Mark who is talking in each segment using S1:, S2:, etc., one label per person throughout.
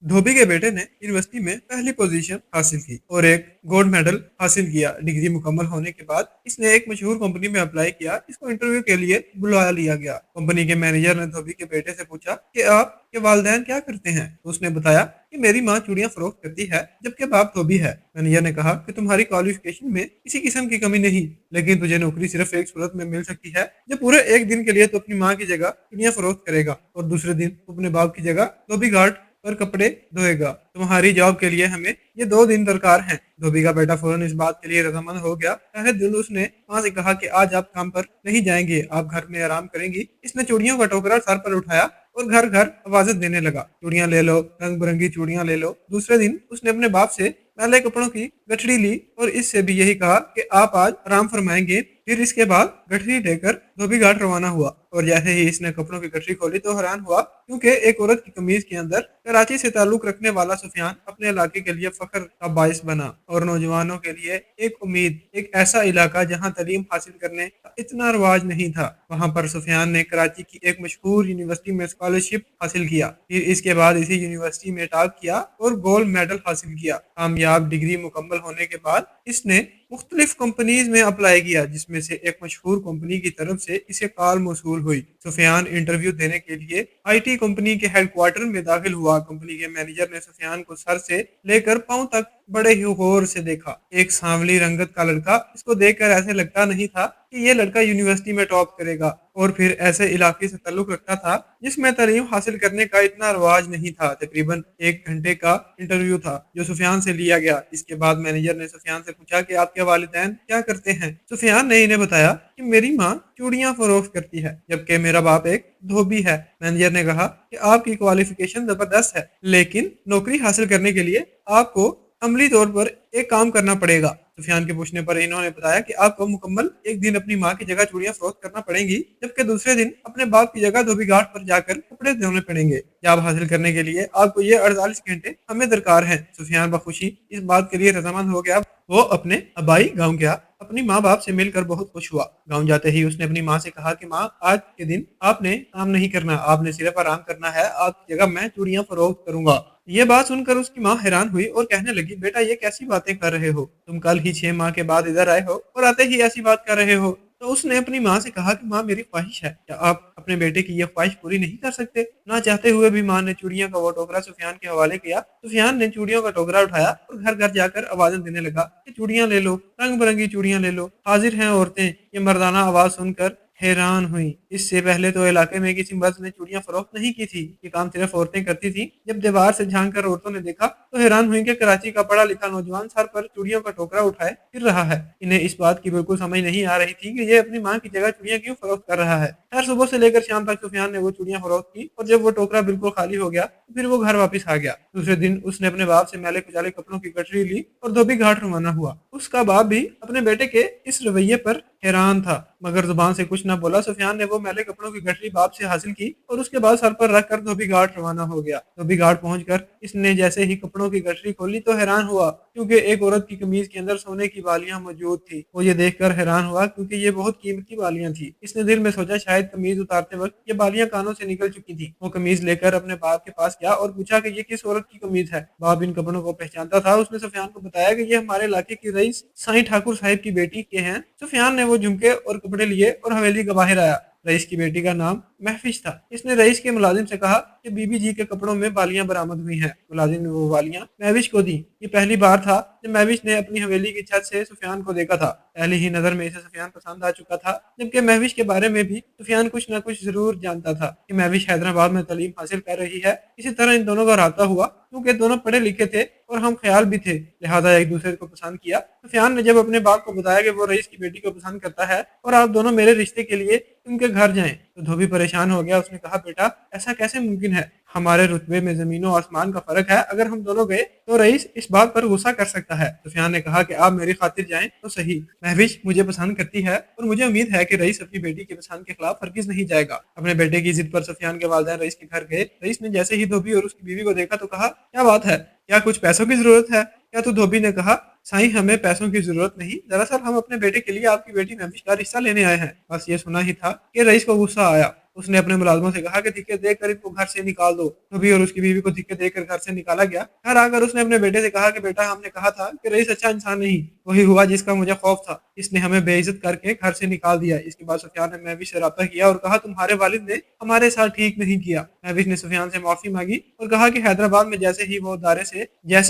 S1: धोबी के बेटे ने यूनिवर्सिटी में पहली पोजीशन हासिल की और एक गोल्ड मेडल हासिल किया। डिग्री मुकम्मल होने के बाद इसने एक मशहूर कंपनी में अप्लाई किया। इसको इंटरव्यू के लिए बुला लिया गया। कंपनी के मैनेजर ने धोबी के बेटे से पूछा कि आपके वालिदैन क्या करते हैं। तो उसने बताया कि मेरी माँ चूड़ियां फरोख्त करती है जबकि बाप धोबी है। मैनेजर ने कहा कि तुम्हारी क्वालिफिकेशन में किसी किस्म की कमी नहीं, लेकिन तुझे नौकरी सिर्फ एक सूरत में मिल सकती है जब पूरे एक दिन के लिए तो अपनी माँ की जगह चूड़ियां फरोख्त करेगा और दूसरे दिन तू अपने बाप की जगह धोबी घाट पर कपड़े धोएगा। तुम्हारी जॉब के लिए हमें ये 2 दिन दरकार हैं। धोबी का बेटा फौरन इस बात के लिए रजामंद हो गया। पहले दिन उसने माँ से कहा कि आज आप काम पर नहीं जाएंगे, आप घर में आराम करेंगी। इसने चूड़ियों का टोकरा सर पर उठाया और घर घर आवाजें देने लगा, चूड़ियां ले लो, रंग बिरंगी चूड़ियां ले लो। दूसरे दिन उसने अपने बाप से मैले कपड़ों की गठरी ली और इससे भी यही कहा कि आप आज आराम फरमाएंगे। फिर इसके बाद गठरी लेकर धोबी घाट रवाना हुआ और जैसे ही इसने कपड़ों की गठरी खोली तो हैरान हुआ, क्योंकि एक औरत की कमीज के अंदर कराची से ताल्लुक रखने वाला सुफियान अपने इलाके के लिए फख्र का बायस बना और नौजवानों के लिए एक उम्मीद। एक ऐसा इलाका जहां तालीम हासिल करने का इतना रवाज नहीं था, वहां पर सुफियान ने कराची की एक मशहूर यूनिवर्सिटी में स्कॉलरशिप हासिल किया। फिर इसके बाद इसी यूनिवर्सिटी में टॉप किया और गोल्ड मेडल हासिल किया। कामयाब डिग्री मुकम्मल होने के बाद इसने मुख्तलिफ कंपनीज में अप्लाई किया, जिसमें से एक मशहूर कंपनी की तरफ से इसे कॉल मौसूल हुई। सुफियान इंटरव्यू देने के लिए आईटी कंपनी के हेडक्वार्टर में दाखिल हुआ। कंपनी के मैनेजर ने सुफियान को सर से लेकर पांव तक बड़े ही गौर से देखा। एक सांवली रंगत का लड़का, इसको देखकर ऐसे लगता नहीं था कि ये लड़का यूनिवर्सिटी में टॉप करेगा और फिर ऐसे इलाके से ताल्लुक रखता था जिसमें तालीम हासिल करने का इतना रवाज नहीं था। तकरीबन 1 घंटे का इंटरव्यू था जो सुफियान से लिया गया। इसके बाद मैनेजर ने सुफियान से पूछा कि आपके वालिदैन क्या करते हैं। सुफियान ने इन्हें बताया कि मेरी माँ चूड़ियां फरोख्त करती है जबकि मेरा बाप एक धोबी है। मैनेजर ने कहा कि आपकी क्वालिफिकेशन जबरदस्त है, लेकिन नौकरी हासिल करने के लिए आपको अमली तौर पर एक काम करना पड़ेगा। सुफियान के पूछने पर इन्होंने बताया कि आपको मुकम्मल एक दिन अपनी माँ की जगह चूड़ियां फरोख्त करना पड़ेंगी, जबकि दूसरे दिन अपने बाप की जगह धोबी घाट पर जाकर कपड़े धोने पड़ेंगे। जॉब हासिल करने के लिए आपको ये 48 घंटे हमें दरकार है। सुफियान बखुशी इस बात के लिए रजामंद हो गया। वो अपने आबाई गाँव गया। अपनी माँ बाप से मिलकर बहुत खुश हुआ। गाँव जाते ही उसने अपनी माँ से कहा कि माँ, आज के दिन आपने काम नहीं करना, आपने सिर्फ आराम करना है। आपकी जगह मैं चूड़ियां फरोख्त करूंगा। ये बात सुनकर उसकी माँ हैरान हुई और कहने लगी, बेटा ये कैसी बातें कर रहे हो? तुम कल ही 6 माह के बाद इधर आए हो और आते ही ऐसी बात कर रहे हो। तो उसने अपनी माँ से कहा कि माँ, मेरी ख्वाहिश है, क्या आप अपने बेटे की यह ख्वाहिश पूरी नहीं कर सकते? ना चाहते हुए भी माँ ने चूड़ियों का वो टोकरा सुफियान के हवाले किया। सुफियान ने चूड़ियों का टोकरा उठाया और घर घर जाकर आवाजें देने लगा कि चूड़ियां ले लो, रंग बिरंगी चूड़ियां ले लो, हाजिर हैं औरतें। ये मर्दाना आवाज सुनकर हैरान हुई। इससे पहले तो इलाके में किसी मर्द ने चूड़ियां फरोख्त नहीं की थी, ये काम सिर्फ औरतें करती थी। जब दीवार से झांक कर औरतों ने देखा तो हैरान हुई कि कराची का पढ़ा लिखा नौजवान सर पर चूड़ियों का टोकरा उठाए फिर रहा है। इन्हें इस बात की बिल्कुल समझ नहीं आ रही थी कि ये अपनी माँ की जगह चूड़ियां क्यों फरोख्त कर रहा है। हर सुबह से लेकर शाम तक सुफियान ने वो चूड़ियां फरोख्त की और जब वो टोकरा बिल्कुल खाली हो गया तो फिर वो घर वापस आ गया। दूसरे दिन उसने अपने बाप से मैले कुचाले कपड़ों की गठरी ली और धोबी घाट रवाना हुआ। उसका बाप भी अपने बेटे के इस रवैये पर हैरान था, मगर जुबान से कुछ न बोला। सुफियान ने वो मैले कपड़ों की गठरी बाप से हासिल की और उसके बाद सर पर रखकर धोबी घाट रवाना हो गया। धोबी घाट पहुंचकर इसने जैसे ही कपड़ों की गठरी खोली तो हैरान हुआ, क्योंकि एक औरत की कमीज के अंदर सोने की बालियां मौजूद थी। वो ये देखकर हैरान हुआ क्योंकि ये बहुत कीमती बालियां थी। इसने दिल में सोचा शायद कमीज उतारते वक्त ये बालियां कानों से निकल चुकी थी। वो कमीज लेकर अपने बाप के पास गया और पूछा कि ये किस औरत की कमीज है। बाप इन कपड़ों को पहचानता था। उसने सुफियान को बताया कि ये हमारे इलाके की रईस साईं ठाकुर साहिब की बेटी के हैं। सुफियान ने वो झुमके और कपड़े लिए और हवेली का बाहर आया। रईस की बेटी का नाम महफिश था। इसने रईस के मुलाजिम से कहा कि बीबी जी के कपड़ों में बालियां बरामद हुई हैं। मुलाजिम ने वो बालियां महविश को दी। ये पहली बार था जब महविश ने अपनी हवेली की छत से सुफियान को देखा था। पहली ही नजर में इसे सुफियान पसंद आ चुका था, जबकि महविश के बारे में भी सुफियान कुछ न कुछ जरूर जानता था कि महविश हैदराबाद में तालीम हासिल कर रही है। इसी तरह इन दोनों का राब्ता हुआ, क्योंकि दोनों पढ़े लिखे थे और हम ख्याल भी थे, लिहाजा एक दूसरे को पसंद किया। सुफियान ने जब अपने बाप को बताया कि वो रईस की बेटी को पसंद करता है और आप दोनों मेरे रिश्ते के लिए उनके घर जाएं, तो धोबी परेशान हो गया। उसने कहा, बेटा ऐसा कैसे मुमकिन है? हमारे रुतबे में जमीनों आसमान का फर्क है। अगर हम दोनों गए तो रईस इस बात पर गुस्सा कर सकता है। सुफियान ने कहा कि आप मेरी खातिर जाएं तो सही। महविश मुझे पसंद करती है और मुझे उम्मीद है कि रईस अपनी बेटी की पसंद के खिलाफ हरगिज नहीं जाएगा। अपने बेटे की जिद पर सुफियान के वालिदैन रईस के घर गए। रईस ने जैसे ही धोबी और उसकी बीवी को देखा तो कहा, क्या बात है, क्या कुछ पैसों की जरूरत है? क्या तू धोबी ने कहा, साईं हमें पैसों की जरूरत नहीं, दरअसल हम अपने बेटे के लिए आपकी बेटी नविश का रिश्ता लेने आए हैं। बस ये सुना ही था कि रईस को गुस्सा आया। उसने अपने मुलाजमों से कहा कि धिक्के देकर इनको घर से निकाल दो। धोबी और उसकी बीवी को धिक्के देकर घर से निकाला गया। घर आकर उसने अपने बेटे से कहा कि बेटा, हमने कहा था कि रईस अच्छा इंसान नहीं, वही हुआ जिसका मुझे खौफ था। इसने हमें बेइज्जत करके घर से निकाल दिया। इसके बाद सुफियान ने महविश से राब्ता किया और कहा, तुम्हारे वालिद ने हमारे साथ ठीक नहीं किया। महविश ने सुफियान से माफी मांगी और कहा कि हैदराबाद में जैसे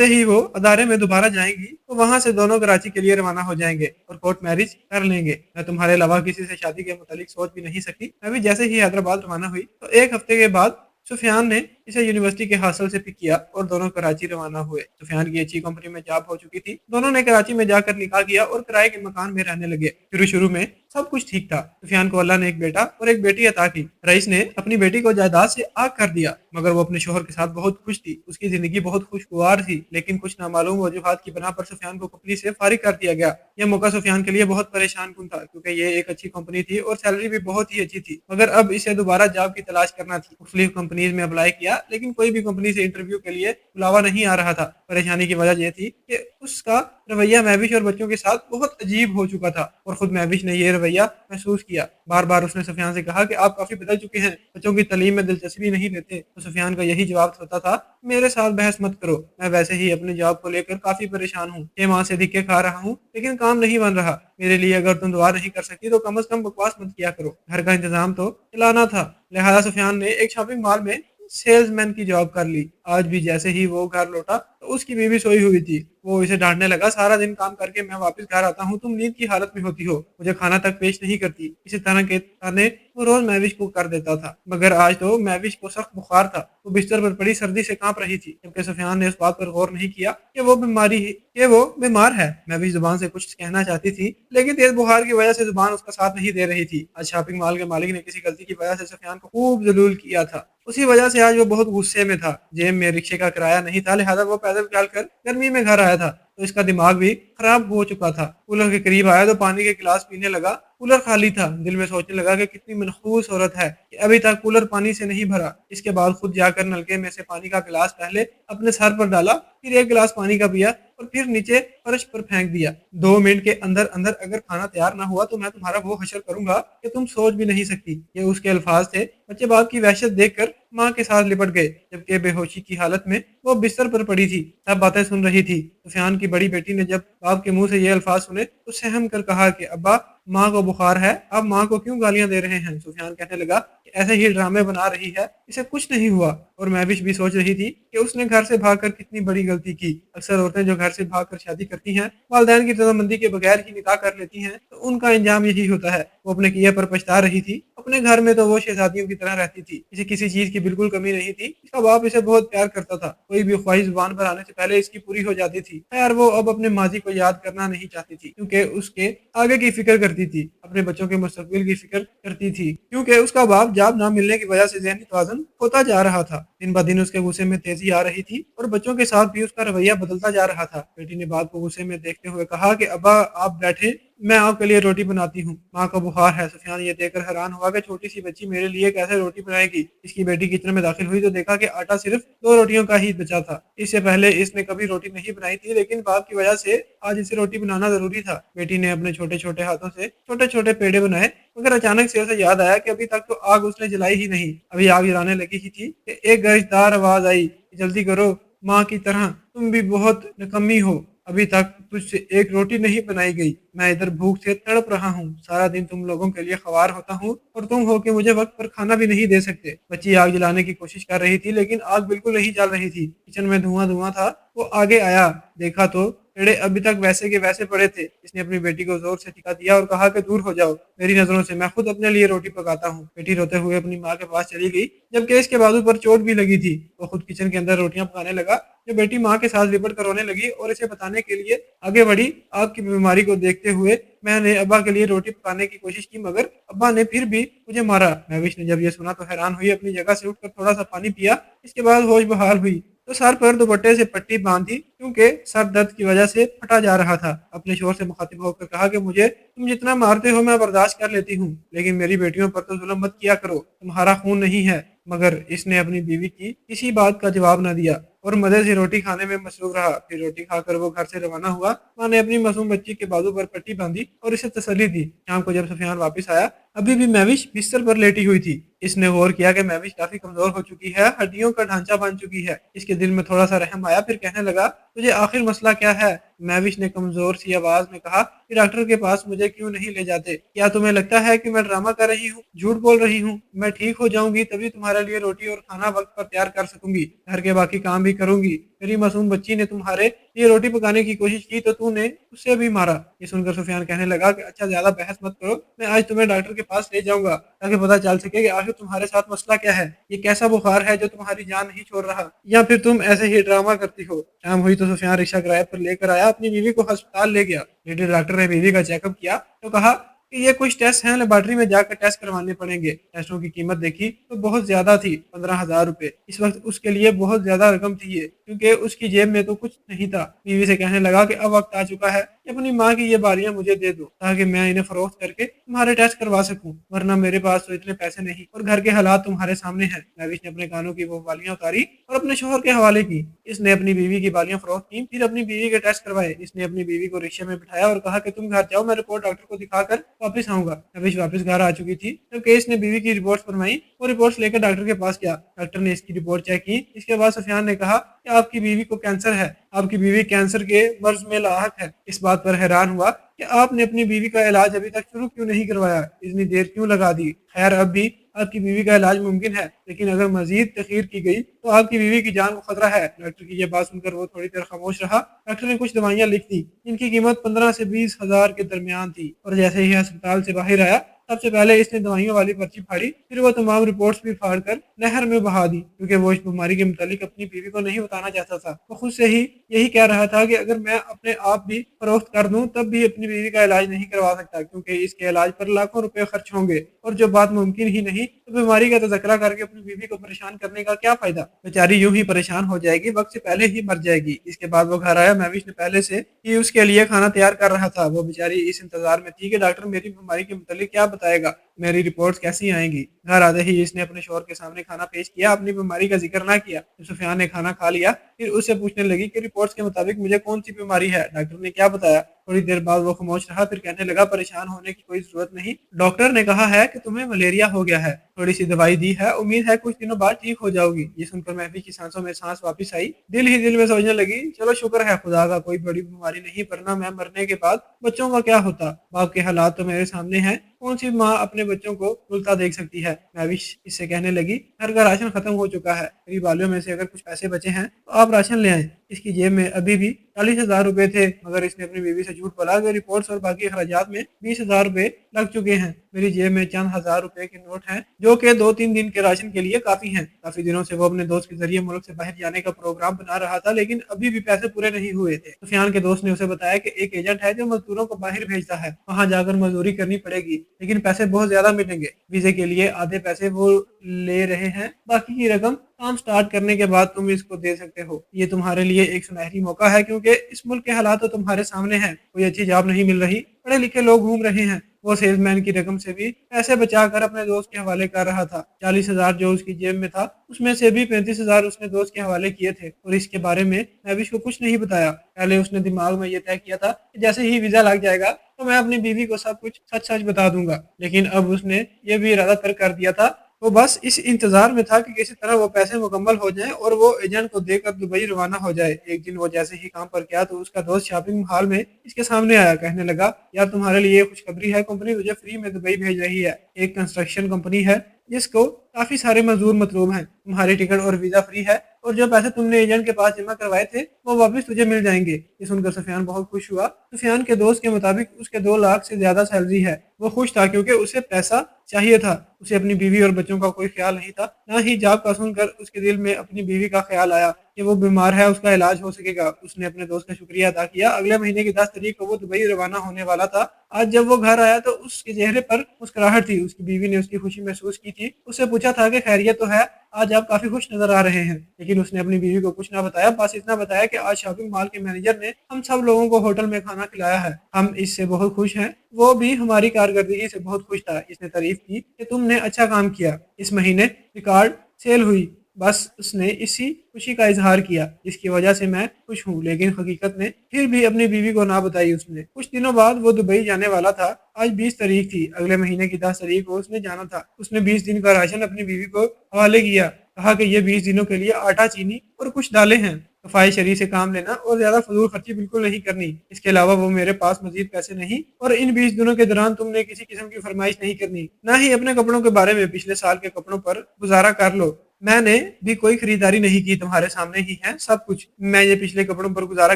S1: ही वो अदारे में दोबारा जाएंगी तो वहां से दोनों कराची के लिए रवाना हो जाएंगे और कोर्ट मैरिज कर लेंगे। मैं तुम्हारे अलावा किसी से शादी के मुतालिक सोच भी नहीं सकती। मैं भी जैसे ही हैदराबाद रवाना हुई तो एक हफ्ते के बाद सुफियान ने इसे यूनिवर्सिटी के हासिल से पिक किया और दोनों कराची रवाना हुए। सुफियान की अच्छी कंपनी में जॉब हो चुकी थी। दोनों ने कराची में जाकर निकाह किया और किराए के मकान में रहने लगे। शुरू शुरू में सब कुछ ठीक था। सुफियान को अल्लाह ने एक बेटा और एक बेटी अता की। रईस ने अपनी बेटी को जायदाद से आग कर दिया, मगर वो अपने शोहर के साथ बहुत खुश थी। उसकी जिंदगी बहुत खुशगवार थी, लेकिन कुछ नामालूम वजूहात की बिना पर सुफियान को कंपनी से फारिग कर दिया गया। यह मौका सुफियान के लिए बहुत परेशान कुन था, क्योंकि ये एक अच्छी कंपनी थी और सैलरी भी बहुत ही अच्छी थी, मगर अब इसे दोबारा जॉब की तलाश करना थी। मुख्तलिफ कंपनीज में अप्लाई किया, लेकिन कोई भी कंपनी से इंटरव्यू के लिए बुलावा नहीं आ रहा था। परेशानी की वजह यह थी कि उसका रवैया महविश और बच्चों के साथ बहुत अजीब हो चुका था और खुद महविश ने यह रवैया महसूस किया। बार बार उसने सुफियान से कहा कि आप काफी बदल चुके हैं, बच्चों की तालीम में दिलचस्पी नहीं लेते। तो सुफियान का यही जवाब होता था, मेरे साथ बहस मत करो, मैं वैसे ही अपने जॉब को लेकर काफी परेशान हूँ। 6 माह से धिक्के खा रहा हूँ, लेकिन काम नहीं बन रहा। मेरे लिए अगर तुम दुआ नहीं कर सकती तो कम से कम बकवास मत किया करो। घर का इंतजाम तो चलाना था। लिहाजा सुफियान ने एक शॉपिंग मॉल में सेल्समैन की जॉब कर ली। आज भी जैसे ही वो घर लौटा तो उसकी बीवी सोई हुई थी। वो इसे डांटने लगा, सारा दिन काम करके मैं वापस घर आता हूँ, तुम नींद की हालत में होती हो, मुझे खाना तक पेश नहीं करती। इसी तरह के ताने वो रोज महविश को कर देता था, मगर आज तो महविश को सख्त बुखार था। वो बिस्तर पर पड़ी सर्दी से कांप रही थी, जबकि सुफियान ने इस बात पर गौर नहीं किया कि वो बीमार है। महविश जुबान से कुछ कहना चाहती थी, लेकिन तेज बुखार की वजह से जुबान उसका साथ नहीं दे रही थी। आज शॉपिंग मॉल के मालिक ने किसी गलती की वजह से सुफियान को खूब जलील किया था। उसी वजह से आज वो बहुत गुस्से में था। जेब में रिक्शे का किराया नहीं था, लिहाजा वो पैदल चलकर गर्मी में घर आया था, तो इसका दिमाग भी खराब हो चुका था। कूलर के करीब आया तो पानी के गिलास पीने लगा। कूलर खाली था। दिल में सोचने लगा कि कितनी मनहूस औरत है कि अभी तक कूलर पानी से नहीं भरा। इसके बाद खुद जाकर नलके में से पानी का गिलास पहले अपने सर पर डाला, फिर एक गिलास पानी का पिया और फिर नीचे फर्श पर फेंक दिया। 2 मिनट के अंदर अंदर अगर खाना तैयार ना हुआ तो मैं तुम्हारा वो हशर करूंगा कि तुम सोच भी नहीं सकती। ये उसके अल्फाज थे। बच्चे बाप की वहशत देखकर माँ के साथ लिपट गए, जबकि बेहोशी की हालत में वो बिस्तर पर पड़ी थी। सब बातें सुन रही थी। सुफियान की बड़ी बेटी ने जब बाप के मुंह से ये अल्फाज सुने तो सहम कर कहा कि अब्बा, माँ को बुखार है, अब माँ को क्यों गालियां दे रहे हैं। सुफियान कहने लगा कि ऐसे ही ड्रामे बना रही है, इसे कुछ नहीं हुआ। और महविश भी सोच रही थी कि उसने घर से भागकर कितनी बड़ी गलती की। अक्सर औरतें जो घर से भागकर शादी करती हैं, वालिदैन की रजामंदी के बगैर ही निकाह कर लेती हैं, तो उनका अंजाम यही होता है। वो अपने किए पर पछता रही थी। अपने घर में तो वो शहजादियों की तरह रहती थी, इसे किसी चीज की बिल्कुल कमी नहीं थी। इसका बाप इसे बहुत प्यार करता था। कोई भी ख्वाहिश जुबान पर आने से पहले इसकी पूरी हो जाती थी। खैर, वो अब अपने माजी को याद करना नहीं चाहती थी, क्योंकि उसके आगे की फिक्र करती थी, अपने बच्चों के मुस्तकबिल की फिक्र करती थी, क्योंकि उसका बाप जॉब ना मिलने की वजह से ज़हनी तवाज़ुन होता जा रहा था। दिन ब दिन उसके गुस्से में तेजी आ रही थी और बच्चों के साथ भी उसका रवैया बदलता जा रहा था। बेटी ने बाप को गुस्से में देखते हुए कहा कि अब्बा, आप बैठे, मैं आपके लिए रोटी बनाती हूँ, माँ को बुखार है। सुफियान ये देखकर हैरान हुआ कि छोटी सी बच्ची मेरे लिए कैसे रोटी बनाएगी। इसकी बेटी किचन में दाखिल हुई तो देखा कि आटा सिर्फ 2 रोटियों का ही बचा था। इससे पहले इसने कभी रोटी नहीं बनाई थी, लेकिन बाप की वजह से आज इसे रोटी बनाना जरूरी था। बेटी ने अपने छोटे छोटे हाथों से छोटे छोटे पेड़े बनाए, मगर अचानक से उसे याद आया कि अभी तक तो आग उसने जलाई ही नहीं। अभी आग जलाने लगी ही थी कि एक गरजदार आवाज आई, जल्दी करो, माँ की तरह तुम भी बहुत निकम्मी हो, अभी तक तुझसे एक रोटी नहीं बनाई गई। मैं इधर भूख से तड़प रहा हूँ। सारा दिन तुम लोगों के लिए ख्वार होता हूँ और तुम हो के मुझे वक्त पर खाना भी नहीं दे सकते। बच्ची आग जलाने की कोशिश कर रही थी, लेकिन आग बिल्कुल नहीं जल रही थी। किचन में धुआं धुआं था। वो आगे आया, देखा तो पेड़े अभी तक वैसे के वैसे पड़े थे। इसने अपनी बेटी को जोर से टिका दिया और कहा कि दूर हो जाओ मेरी नजरों से, मैं खुद अपने लिए रोटी पकाता हूँ। बेटी रोते हुए अपनी माँ के पास चली गई, जबकि इसके बाजू पर चोट भी लगी थी। वो खुद किचन के अंदर रोटियां पकाने लगा। जो बेटी माँ के साथ लिपट कर रोने लगी और इसे बताने के लिए आगे बढ़ी, आपकी बीमारी को देखते हुए मैंने अब्बा के लिए रोटी पकाने की कोशिश की, मगर अब्बा ने फिर भी मुझे मारा। महविश ने जब ये सुना तो हैरान हुई, अपनी जगह से उठकर थोड़ा सा पानी पिया। इसके बाद होश बहाल हुई तो सर पर दुपट्टे से पट्टी बांधी, क्योंकि सर दर्द की वजह से फटा जा रहा था। अपने शोर से मुखातिब होकर कहा कि मुझे तुम जितना मारते हो मैं बर्दाश्त कर लेती हूँ, लेकिन मेरी बेटियों पर तो जुल्म मत किया करो। तुम्हारा खून नहीं है, मगर इसने अपनी बीवी की किसी बात का जवाब न दिया और मजे से रोटी खाने में मसरूफ रहा। फिर रोटी खाकर वो घर से रवाना हुआ। माँ ने अपनी मासूम बच्ची के बाजू पर पट्टी बांधी और इसे तसल्ली दी। शाम को जब सुफियान वापस आया, अभी भी महविश बिस्तर पर लेटी हुई थी। इसने गौर किया कि महविश काफी कमजोर हो चुकी है, हड्डियों का ढांचा बन चुकी है। इसके दिल में थोड़ा सा रहम आया, फिर कहने लगा, तुझे आखिर मसला क्या है? महविश ने कमजोर सी आवाज में कहा कि डॉक्टर के पास मुझे क्यों नहीं ले जाते? क्या तुम्हें लगता है कि मैं ड्रामा कर रही हूँ, झूठ बोल रही हूँ? मैं ठीक हो जाऊंगी तभी तुम्हारे लिए रोटी और खाना वक्त पर तैयार कर सकूंगी, घर के बाकी काम भी करूंगी। मेरी मासूम बच्ची ने तुम्हारे लिए रोटी पकाने की कोशिश की तो तूने उससे भी मारा। ये सुनकर सुफियान कहने लगा कि अच्छा, ज्यादा बहस मत करो, मैं आज तुम्हें डॉक्टर के पास ले जाऊंगा ताकि पता चल सके कि आखिर तुम्हारे साथ मसला क्या है। ये कैसा बुखार है जो तुम्हारी जान नहीं छोड़ रहा, या फिर तुम ऐसे ही ड्रामा करती हो? शाम हुई तो सुफियान रिक्शा किराए पर लेकर आया, अपनी बीवी को अस्पताल ले गया। लेडी डॉक्टर ने बीवी का चेकअप किया तो कहा कि ये कुछ टेस्ट हैं, लेबोरेटरी में जाकर टेस्ट करवाने पड़ेंगे। टेस्टों की कीमत देखी तो बहुत ज्यादा थी, 15,000 रुपए। इस वक्त उसके लिए बहुत ज्यादा रकम थी ये, क्योंकि उसकी जेब में तो कुछ नहीं था। बीवी से कहने लगा कि अब वक्त आ चुका है कि अपनी माँ की ये बालियां मुझे दे दो ताकि मैं इन्हें फरोख्त करके तुम्हारे टेस्ट करवा सकूं, वरना मेरे पास तो इतने पैसे नहीं और घर के हालात तुम्हारे सामने हैं। महविश ने अपने कानों की वो बालियां उतारी और अपने शोहर के हवाले की। इसने अपनी बीवी की बालियां फरोख्त की, फिर अपनी बीवी के टेस्ट करवाए। इसने अपनी बीवी को रिक्शे में बिठाया और कहा कि तुम घर जाओ, मैं रिपोर्ट डॉक्टर को दिखाकर वापस आऊंगा। महविश वापस घर आ चुकी थी जबकि इसने बीवी की रिपोर्ट्स बनवाई। वो रिपोर्ट्स लेकर डॉक्टर के पास गया। डॉक्टर ने इसकी रिपोर्ट चेक की। इसके बाद सुफियान ने कहा कि आपकी बीवी को कैंसर है, आपकी बीवी कैंसर के मर्ज में लाहक है। इस बात पर हैरान हुआ कि आपने अपनी बीवी का इलाज अभी तक शुरू क्यों नहीं करवाया, इतनी देर क्यों लगा दी? खैर, अब भी आपकी बीवी का इलाज मुमकिन है, लेकिन अगर मजीद तखीर की गई तो आपकी बीवी की जान को खतरा है। डॉक्टर की यह बात सुनकर वो थोड़ी देर खामोश रहा। डॉक्टर ने कुछ दवाइयां लिख दी जिनकी कीमत 15 से 20 हजार के दरमियान थी, और जैसे ही अस्पताल से बाहर आया सबसे पहले इसने दवाइयों वाली पर्ची फाड़ी, फिर वो तमाम रिपोर्ट्स भी फाड़ कर नहर में बहा दी, क्योंकि वो इस बीमारी के मुतालिक अपनी बीवी को नहीं बताना चाहता था। वो खुद से ही यही कह रहा था कि अगर मैं अपने आप भी फरोख्त कर दूं तब भी अपनी बीवी का इलाज नहीं करवा सकता, क्योंकि इसके इलाज पर लाखों रुपए खर्च होंगे, और जो बात मुमकिन ही नहीं तो बीमारी का तज़किरा करके अपनी बीवी को परेशान करने का क्या फायदा? बेचारी यूं ही परेशान हो जाएगी, वक्त से पहले ही मर जाएगी। इसके बाद वो घर आया। महविश ने पहले से ही उसके लिए खाना तैयार कर रहा था। वो बेचारी इस इंतजार में थी कि डॉक्टर मेरी बीमारी के मुतालिक क्या बताएगा, मेरी रिपोर्ट्स कैसी आएंगी। घर आते ही इसने अपने शोहर के सामने खाना पेश किया, अपनी बीमारी का जिक्र ना किया। जब सुफियान ने खाना खा लिया फिर उससे पूछने लगी कि रिपोर्ट्स के मुताबिक मुझे कौन सी बीमारी है, डॉक्टर ने क्या बताया? थोड़ी देर बाद वो खामोश रहा, फिर कहने लगा, परेशान होने की कोई जरूरत नहीं, डॉक्टर ने कहा है कि तुम्हें मलेरिया हो गया है, थोड़ी सी दवाई दी है, उम्मीद है कुछ दिनों बाद ठीक हो जाओगी। ये सुनकर महफिल की सांसों में सांस वापस आई। दिल ही दिल में सोचने लगी, चलो शुक्र है खुदा का कोई बड़ी बीमारी नहीं, वरना मैं मरने के बाद बच्चों का क्या होता। बाप के हालात तो मेरे सामने हैं, कौन सी माँ अपने बच्चों को रुलता देख सकती है? महविश इससे कहने लगी, घर का राशन खत्म हो चुका है, मेरी बालियों में से अगर कुछ पैसे बचे हैं तो आप राशन ले आए। इसकी जेब में अभी भी 40,000 रुपए थे, मगर इसने अपनी बीवी से झूठ बोला कि रिपोर्ट्स और बाकी अखराजात में 20,000 रुपए लग चुके हैं। मेरी जेब में चंद हजार रुपए के नोट हैं जो कि 2-3 दिन के राशन के लिए काफी हैं। काफी दिनों से वो अपने दोस्त के जरिए मुल्क से बाहर जाने का प्रोग्राम बना रहा था, लेकिन अभी भी पैसे पूरे नहीं हुए थे। सुफियान के दोस्त ने उसे बताया कि एक एजेंट है जो मजदूरों को बाहर भेजता है, वहां जाकर मजदूरी करनी पड़ेगी, लेकिन पैसे बहुत ज्यादा मिलेंगे। वीजे के लिए आधे पैसे वो ले रहे हैं, बाकी की रकम काम स्टार्ट करने के बाद तुम इसको दे सकते हो। ये तुम्हारे लिए एक सुनहरी मौका है, क्योंकि इस मुल्क के हालात तो तुम्हारे सामने हैं, कोई अच्छी जॉब नहीं मिल रही, पढ़े लिखे लोग घूम रहे हैं। वो सेल्समैन की रकम से भी पैसे बचाकर अपने दोस्त के हवाले कर रहा था। 40,000 जो उसकी जेब में था उसमें से भी 35,000 उसने दोस्त के हवाले किए थे, और इसके बारे में महविश को कुछ नहीं बताया। पहले उसने दिमाग में ये तय किया था कि जैसे ही वीजा लग जाएगा तो मैं अपनी बीवी को सब कुछ सच सच बता दूंगा, लेकिन अब उसने ये भी इरादा तय कर दिया था। वो बस इस इंतजार में था कि किसी तरह वो पैसे मुकम्मल हो जाएं और वो एजेंट को देकर दुबई रवाना हो जाए। एक दिन वो जैसे ही काम पर गया तो उसका दोस्त शॉपिंग मॉल में इसके सामने आया। कहने लगा, यार तुम्हारे लिए खुशखबरी है, कंपनी तुझे फ्री में दुबई भेज रही है। एक कंस्ट्रक्शन कंपनी है जिसको काफी सारे मजदूर मतलूब हैं, तुम्हारी टिकट और वीजा फ्री है, और जो पैसे तुमने एजेंट के पास जमा करवाए थे वो वापस तुझे मिल जाएंगे। ये सुनकर सुफियान बहुत खुश हुआ। सुफियान के दोस्त के मुताबिक उसके 2 लाख से ज्यादा सैलरी है। वो खुश था क्योंकि उसे पैसा चाहिए था। उसे अपनी बीवी और बच्चों का कोई ख्याल नहीं था, ना ही जॉब का सुनकर उसके दिल में अपनी बीवी का ख्याल आया कि वो बीमार है, उसका इलाज हो सकेगा। उसने अपने दोस्त का शुक्रिया अदा किया। अगले महीने की 10 तारीख को वो दुबई रवाना होने वाला था। आज जब वो घर आया तो उसके चेहरे पर मुस्कुराहट थी। उसकी बीवी ने उसकी खुशी महसूस की थी। उससे पूछा था कि खैरियत तो है, आज आप काफी खुश नजर आ रहे हैं। लेकिन उसने अपनी बीवी को कुछ ना बताया, बस इतना बताया कि आज शॉपिंग मॉल के मैनेजर ने हम सब लोगों को होटल में खाना खिलाया है, हम इससे बहुत खुश हैं। वो भी हमारी कारकर्दगी से बहुत खुश था। इसने तारीफ की कि तुमने अच्छा काम किया, इस महीने रिकॉर्ड सेल हुई। बस उसने इसी खुशी का इजहार किया जिसकी वजह से मैं खुश हूँ, लेकिन हकीकत में फिर भी अपनी बीवी को ना बताई उसने। कुछ दिनों बाद वो दुबई जाने वाला था। आज 20 तारीख थी, अगले महीने की 10 तारीख को उसने जाना था। उसने 20 दिन का राशन अपनी बीवी को हवाले किया, कहा कि ये 20 दिनों के लिए आटा, चीनी और कुछ दालें हैं। सफाई शरी से काम लेना और ज्यादा फजूल खर्ची बिल्कुल नहीं करनी। इसके अलावा वो मेरे पास मजीद पैसे नहीं, और इन 20 दिनों के दौरान तुमने किसी किस्म की फरमाइश नहीं करनी, ना ही अपने कपड़ों के बारे में। पिछले साल के कपड़ों पर गुजारा कर लो। मैंने भी कोई खरीदारी नहीं की, तुम्हारे सामने ही है सब कुछ। मैं ये पिछले कपड़ों पर गुजारा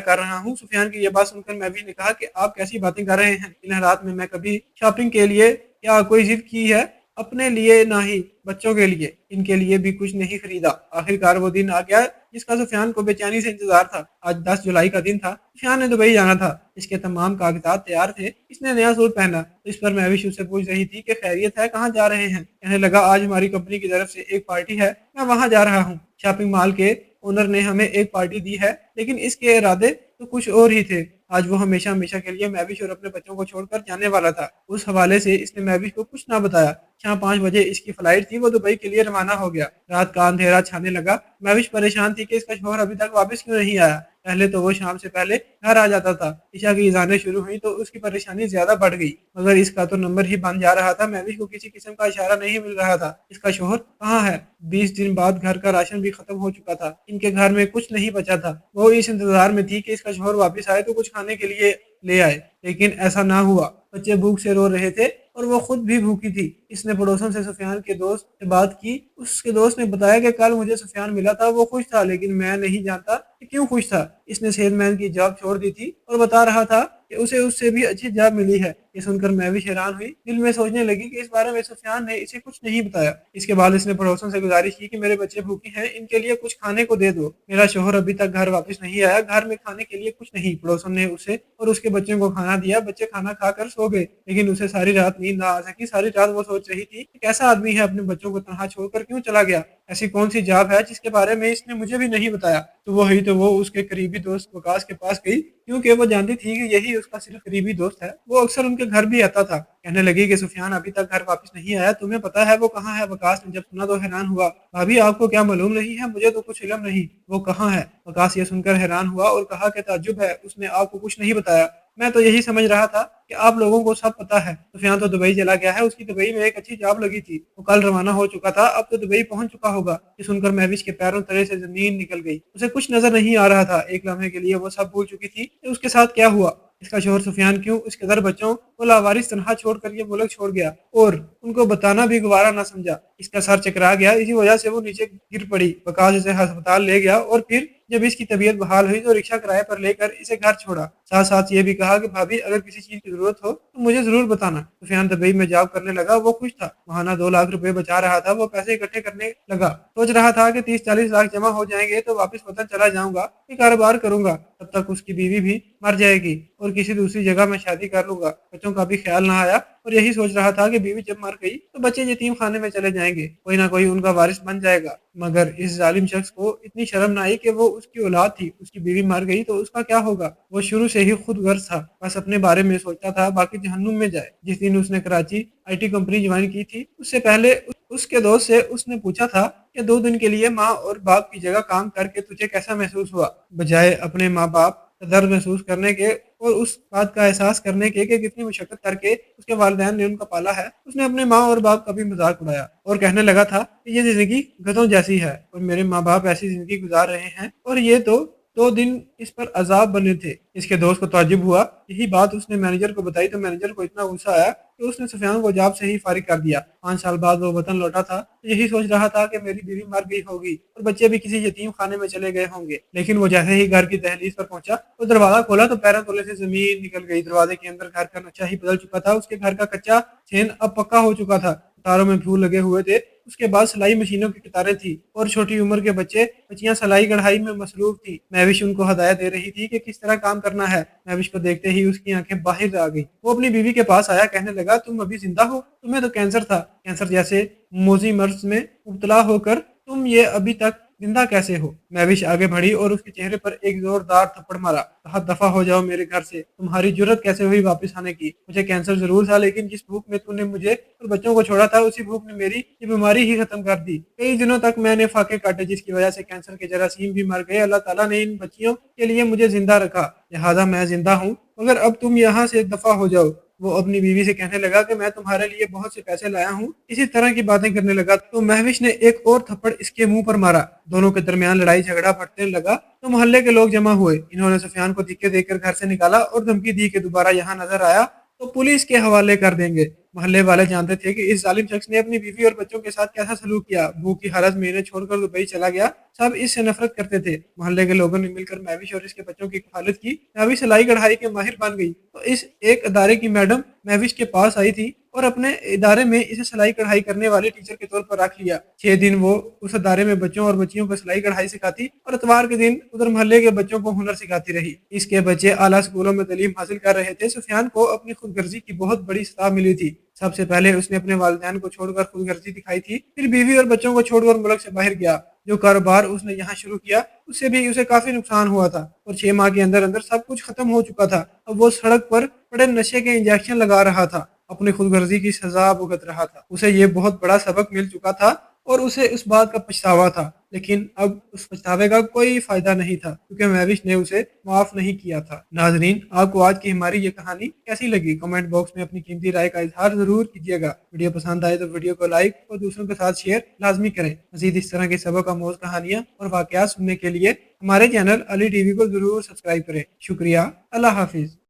S1: कर रहा हूँ। सुफियान की यह बात सुनकर मैविश ने कहा कि आप कैसी बातें कर रहे हैं? इन हालात में मैं कभी शॉपिंग के लिए या कोई जिद की है? अपने लिए ना ही बच्चों के लिए, इनके लिए भी कुछ नहीं खरीदा। आखिरकार वो दिन आ गया जिसका सुफियान को बेचैनी से इंतजार था। आज 10 जुलाई का दिन था। सुफियान ने दुबई जाना था। इसके तमाम कागजात तैयार थे। इसने नया सूट पहना। तो इस पर महविश उससे पूछ रही थी कि खैरियत है, कहाँ जा रहे हैं? कहने लगा, आज हमारी कंपनी की तरफ से एक पार्टी है, मैं वहां जा रहा हूँ। शॉपिंग मॉल के ओनर ने हमें एक पार्टी दी है, लेकिन इसके इरादे तो कुछ और ही थे। आज वो हमेशा हमेशा के लिए महविश और अपने बच्चों को छोड़कर जाने वाला था। उस हवाले से इसने महविश को कुछ ना बताया। शाम 5 बजे इसकी फ्लाइट थी। वो दुबई के लिए रवाना हो गया। रात का अंधेरा छाने लगा। महविश परेशान थी कि इसका शौहर अभी तक वापस क्यों नहीं आया। पहले तो वो शाम से पहले घर आ जाता था। ईशा की अज़ानें शुरू हुई तो उसकी परेशानी ज्यादा बढ़ गई, मगर इसका तो नंबर ही बन जा रहा था। महविश को किसी किस्म का इशारा नहीं मिल रहा था। इसका शौहर कहाँ है? 20 दिन बाद घर का राशन भी खत्म हो चुका था। इनके घर में कुछ नहीं बचा था। वो इस इंतजार में थी कि इसका शौहर वापस आए तो कुछ खाने के लिए ले आए, लेकिन ऐसा ना हुआ। बच्चे भूख से रो रहे थे और वो खुद भी भूखी थी। इसने पड़ोसन से सुफियान के दोस्त से बात की। उसके दोस्त ने बताया कि कल मुझे सुफियान मिला था, वो खुश था, लेकिन मैं नहीं जानता कि क्यों खुश था। इसने सेलमैन की जॉब छोड़ दी थी और बता रहा था कि उसे उससे भी अच्छी जॉब मिली है। ये सुनकर मैं भी हैरान हुई। दिल में सोचने लगी कि इस बारे में सुफियान ने इसे कुछ नहीं बताया। इसके बाद इसने पड़ोसन से गुजारिश की कि मेरे बच्चे भूखे हैं, इनके लिए कुछ खाने को दे दो। मेरा शोहर अभी तक घर वापस नहीं आया, घर में खाने के लिए कुछ नहीं। पड़ोसन ने उसे और उसके बच्चों को खाना दिया। बच्चे खाना खाकर सो गए, लेकिन उसे सारी रात नींद ना आ सकी। सारी रात वो सोच रही थी कि कैसा आदमी है, अपने बच्चों को तनहा छोड़कर क्यों चला गया। ऐसी कौन सी जॉब है जिसके बारे में इसने मुझे भी नहीं बताया। तो वो उसके करीबी दोस्त वकास के पास गई, क्योंकि वो जानती थी कि यही उसका सिर्फ करीबी दोस्त है। वो अक्सर उनके घर भी आता था। कहने लगी कि सुफियान अभी तक घर वापस नहीं आया, तुम्हें पता है वो कहाँ है? वकास ने जब सुना तो हैरान हुआ। भाभी, आपको क्या मालूम नहीं है? मुझे तो कुछ इल्म नहीं, वो कहाँ है? वकास ये सुनकर हैरान हुआ और कहा कि ताज्जुब है, उसने आपको कुछ नहीं बताया। मैं तो यही समझ रहा था कि आप लोगों को सब पता है। सुफियान तो दुबई चला गया है, उसकी दुबई में एक अच्छी जॉब लगी थी, वो कल रवाना हो चुका था, अब तो दुबई पहुंच चुका होगा। ये सुनकर महविश के पैरों तले से जमीन निकल गई। उसे कुछ नजर नहीं आ रहा था। एक लम्हे के लिए वो सब भूल चुकी थी कि उसके साथ क्या हुआ। इसका शोहर सुफियान क्यों उस कदर बच्चों को लावारिस तनहा छोड़कर ये मुल्क छोड़ गया और उनको बताना भी गवारा ना समझा। इसका सर चकरा गया। इसी वजह से वो नीचे गिर पड़ी। वकास इसे अस्पताल ले गया और फिर जब इसकी तबीयत बहाल हुई तो रिक्शा किराए पर लेकर इसे घर छोड़ा। साथ साथ ये भी कहा कि भाभी, अगर किसी चीज की जरूरत हो तो मुझे जरूर बताना। सुफियान दुबई में जॉब करने लगा। वो खुश था। महाना 2 लाख रुपए बचा रहा था। वो पैसे इकट्ठे करने लगा। सोच रहा था कि 30-40 लाख जमा हो जाएंगे तो वापस वतन चला जाऊंगा, ये कारोबार करूंगा। तब तक उसकी बीवी भी मर जाएगी और किसी दूसरी जगह में शादी कर लूंगा। बच्चों का भी ख्याल ना आया और यही सोच रहा था कि बीवी जब मर गई तो बच्चे यतीम खाने में चले जाएंगे, कोई ना कोई उनका वारिस बन जाएगा। मगर इस जालिम शख्स को इतनी शर्म ना आई कि वो उसकी औलाद थी, उसकी बीवी मर गई तो उसका क्या होगा। वो शुरू से ही खुद गर्ज था, बस अपने बारे में सोचता था, बाकी जहन्नुम में जाए। जिस दिन उसने कराची IT कंपनी ज्वाइन की थी, उससे पहले उसके दोस्त से उसने पूछा था कि 2 दिन के लिए माँ और बाप की जगह काम करके तुझे कैसा महसूस हुआ। बजाय अपने माँ बाप का दर्द महसूस करने के और उस बात का एहसास करने के कि कितनी मुशक्कत करके उसके वालिदैन ने उनका पाला है, उसने अपने माँ और बाप का भी मजाक उड़ाया और कहने लगा था कि ये जिंदगी गधों जैसी है और मेरे माँ बाप ऐसी जिंदगी गुजार रहे हैं और ये तो 2 दिन इस पर अजाब बने थे। इसके दोस्त को ताज्जुब हुआ। यही बात उसने मैनेजर को बताई तो मैनेजर को इतना गुस्सा आया कि उसने सुफियान को जॉब से ही फारिग कर दिया। 5 साल बाद वो वतन लौटा था तो यही सोच रहा था कि मेरी बीवी मर गई होगी और बच्चे भी किसी यतीम खाने में चले गए होंगे। लेकिन वो जैसे ही घर की दहलीज पर पहुंचा तो दरवाजा खोला तो पैरों तले से जमीन निकल गई। दरवाजे के अंदर घर का नक्शा ही बदल चुका था। उसके घर का कच्चा छेन अब पक्का हो चुका था। तारों में फूल लगे हुए थे। उसके बाद सिलाई मशीनों की कतारें थी और छोटी उम्र के बच्चियां सिलाई कढ़ाई में मसरूफ थी। महविश उनको हदायत दे रही थी कि किस तरह काम करना है। महविश को देखते ही उसकी आंखें बाहर आ गई। वो अपनी बीवी के पास आया, कहने लगा, तुम अभी जिंदा हो? तुम्हें तो कैंसर था। कैंसर जैसे मोजी मर्ज में मुब्तला होकर तुम ये अभी तक जिंदा कैसे हो? महविश आगे बढ़ी और उसके चेहरे पर एक जोरदार थप्पड़ मारा। कहा, दफा हो जाओ मेरे घर से। तुम्हारी जुर्रत कैसे हुई वापस आने की? मुझे कैंसर जरूर था, लेकिन जिस भूख में तूने मुझे और बच्चों को छोड़ा था, उसी भूख ने मेरी ये बीमारी ही खत्म कर दी। कई दिनों तक मैंने फाके काटे, जिसकी वजह से कैंसर के जरासीम भी मर गए। अल्लाह ताला ने इन बच्चियों के लिए मुझे जिंदा रखा, लिहाजा मैं जिंदा हूँ। मगर अब तुम यहाँ से दफा हो जाओ। वो अपनी बीवी से कहने लगा कि मैं तुम्हारे लिए बहुत से पैसे लाया हूँ। इसी तरह की बातें करने लगा तो महविश ने एक और थप्पड़ इसके मुंह पर मारा। दोनों के दरमियान लड़ाई झगड़ा बढ़ने लगा तो मोहल्ले के लोग जमा हुए। इन्होंने सुफियान को दिक्कत देकर घर से निकाला और धमकी दी कि दोबारा यहाँ नजर आया तो पुलिस के हवाले कर देंगे। मोहल्ले वाले जानते थे कि इस जालिम शख्स ने अपनी बीवी और बच्चों के साथ कैसा सलूक किया। भूख की हालत में इन्हें छोड़कर दुबई चला गया। सब इससे नफरत करते थे। मोहल्ले के लोगों ने मिलकर महविश और इसके बच्चों की हिफाजत की। महविश सिलाई कढ़ाई के माहिर बन गई तो इस एक अदारे की मैडम महविश के पास आई थी और अपने इदारे में इसे सिलाई कढ़ाई करने वाले टीचर के तौर पर रख लिया। 6 दिन वो उस अदारे में बच्चों और बच्चियों को सिलाई कढ़ाई सिखाती और इतवार के दिन उधर मोहल्ले के बच्चों को हुनर सिखाती रही। इसके बच्चे आला स्कूलों में तालीम हासिल कर रहे थे। सुफियान को अपनी खुदगर्जी की बहुत बड़ी सलाह मिली थी। सबसे पहले उसने अपने वालिदैन को छोड़कर खुदगर्जी दिखाई थी, फिर बीवी और बच्चों को छोड़कर मुल्क से बाहर गया। जो कारोबार उसने यहाँ शुरू किया उससे भी उसे काफी नुकसान हुआ था और 6 माह के अंदर अंदर सब कुछ खत्म हो चुका था। अब वो सड़क पर पड़े नशे के इंजेक्शन लगा रहा था, अपनी खुदगर्जी की सजा भुगत रहा था। उसे ये बहुत बड़ा सबक मिल चुका था और उसे उस बात का पछतावा था, लेकिन अब उस पछतावे का कोई फायदा नहीं था क्योंकि महविश ने उसे माफ नहीं किया था। नाजरीन, आपको आज की हमारी ये कहानी कैसी लगी? कमेंट बॉक्स में अपनी कीमती राय का इजहार जरूर कीजिएगा। वीडियो पसंद आए तो वीडियो को लाइक और दूसरों के साथ शेयर लाजमी करें। मजीद इस तरह की सबक आमोज कहानियाँ और वाकयात सुनने के लिए हमारे चैनल अली टीवी को जरूर सब्सक्राइब करें। शुक्रिया। अल्लाह हाफिज।